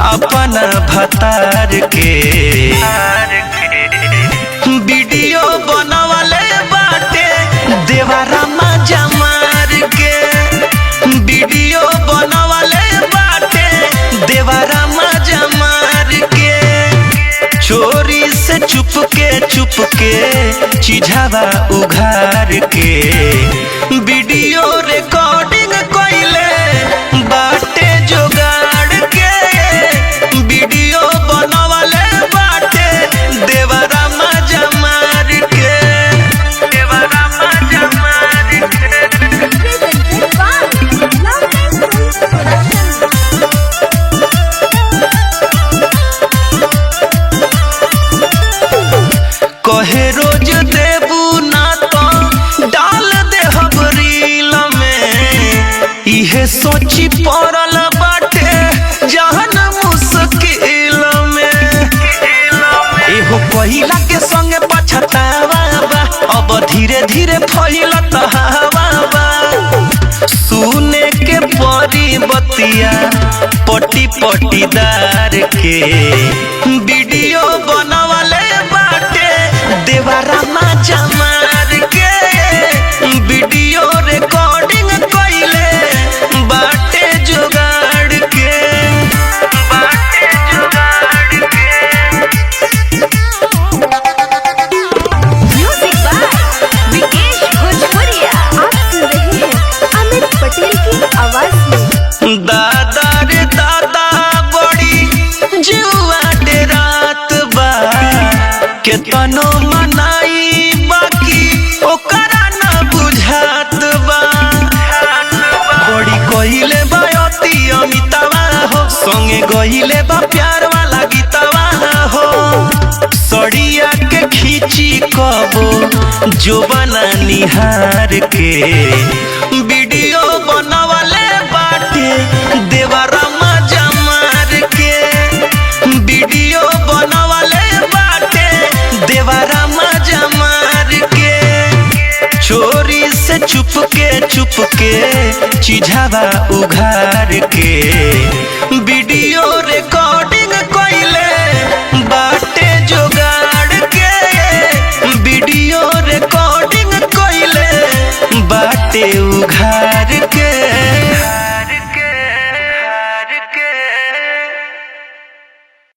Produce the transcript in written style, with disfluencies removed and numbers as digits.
अपना भतार के वीडियो बनवले बाटे देवरा मजा मार के वीडियो बनवले बाटे देवरा मजा मार के चोरी से चुपके चिझावा उघार के वीडियो रिकॉर्डिंग कइले बाटे जोगाड़ के वीडियो बनवले बाटे देवरा मजा मार के देवरा मजा मार के कहे रोज देबू ना तो डाल दे रील में इहे सोची पड़ल बाटे जहन मुश्किल में एहो पहिला के संगे पछतावा बा अब धीरे धीरे फैलत हवा बा सुने के परी बतिया पटी पटीदार के वीडियो बनवले बाटे देवरा मजा मार के वीडियो रिकॉर्डिंग कइले बाटे जुगाड़ के बाटे जुगाड़ के म्यूजिक बाय विकेश भोजपुरिया। आप सुन रहे हैं अमित पटेल की आवाज में। दादा रे दादा बड़ी जुआ डे रात बा केतनो मनाई बाकी ओकरा ना बुझात बा बड़ी कइले बा अति अमितावा हो संगे गइले बा प्यार वाला गीतवा हो सड़िया के खींची कबो जो बना निहार के वीडियो बनवले बाटे देवरा मजा मार के वीडियो बनवले बाटे देवरा मजा मार के चोरी से चुपके चिझावा उघार के वीडियो